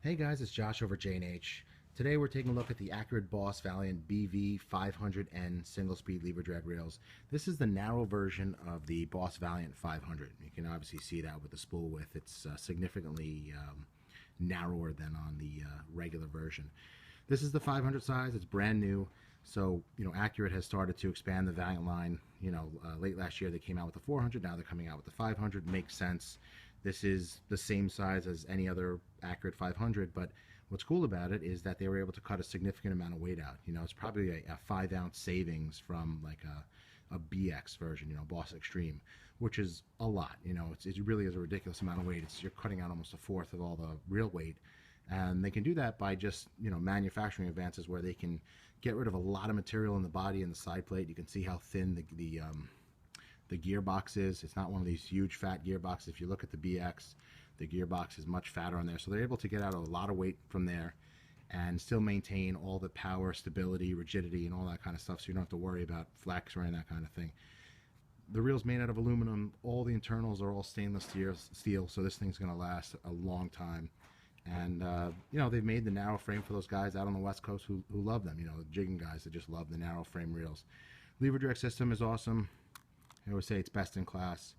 Hey guys, it's Josh over J&H. Today we're taking a look at the Accurate Boss Valiant BV-500N single-speed lever drag reels. This is the narrow version of the Boss Valiant 500. You can obviously see that with the spool width. It's significantly narrower than on the regular version. This is the 500 size. It's brand new. So, Accurate has started to expand the Valiant line. Late last year they came out with the 400. Now they're coming out with the 500. Makes sense. This is the same size as any other Accurate 500, but what's cool about it is that they were able to cut a significant amount of weight out. It's probably a 5-ounce savings from like a BX version, Boss Extreme, which is a lot. It really is a ridiculous amount of weight. You're cutting out almost a fourth of all the real weight. And they can do that by just, manufacturing advances where they can get rid of a lot of material in the body and the side plate. You can see how thin the gearbox is. It's not one of these huge fat gearboxes. If you look at the BX, the gearbox is much fatter on there. So they're able to get out a lot of weight from there and still maintain all the power, stability, rigidity, and all that kind of stuff. So you don't have to worry about flex or any of that kind of thing. The reel's made out of aluminum. All the internals are all stainless steel, so this thing's going to last a long time. And they've made the narrow frame for those guys out on the West Coast who love them. The jigging guys that just love the narrow frame reels. Lever drag system is awesome. I always say it's best in class.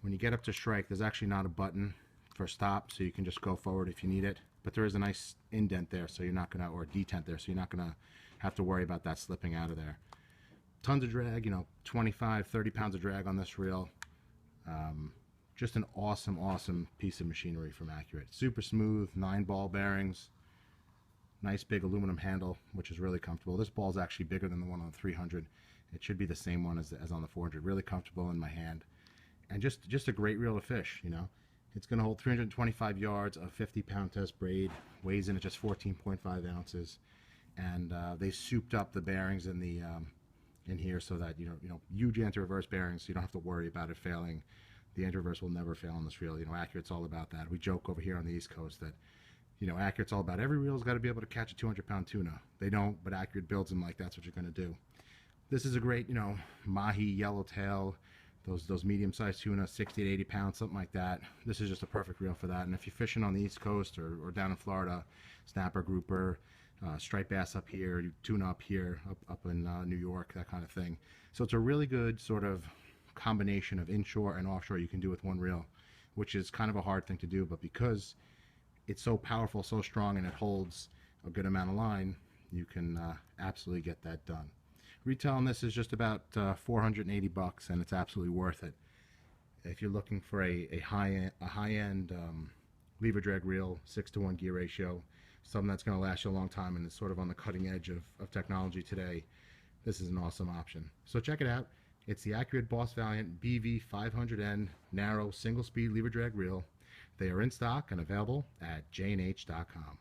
When you get up to strike, there's actually not a button for stop, so you can just go forward if you need it. But there is a nice indent there, so you're not gonna, or detent there, so you're not gonna have to worry about that slipping out of there. Tons of drag, 25, 30 pounds of drag on this reel. Just an awesome piece of machinery from Accurate. Super smooth, 9 ball bearings, nice big aluminum handle, which is really comfortable. This ball is actually bigger than the one on the 300. It should be the same one as on the 400. Really comfortable in my hand, and just a great reel to fish. It's going to hold 325 yards of 50-pound test braid. Weighs in at just 14.5 ounces, and they souped up the bearings in the in here so that huge anti-reverse bearings, so you don't have to worry about it failing. The anti-reverse will never fail on this reel. Accurate's all about that. We joke over here on the East Coast that Accurate's all about every reel's got to be able to catch a 200-pound tuna. They don't, but Accurate builds them like that's what you're going to do. This is a great, mahi, yellowtail, those medium-sized tuna, 60 to 80 pounds, something like that. This is just a perfect reel for that. And if you're fishing on the East Coast or down in Florida, snapper, grouper, striped bass up here, tuna up here, up in New York, that kind of thing. So it's a really good sort of combination of inshore and offshore you can do with one reel, which is kind of a hard thing to do, but because it's so powerful, so strong, and it holds a good amount of line, you can absolutely get that done. Retail on this is just about 480 bucks, and it's absolutely worth it. If you're looking for a high-end lever drag reel, 6-to-1 gear ratio, something that's going to last you a long time and is sort of on the cutting edge of technology today, this is an awesome option. So check it out. It's the Accurate Boss Valiant BV-500N narrow single-speed lever drag reel. They are in stock and available at jnh.com.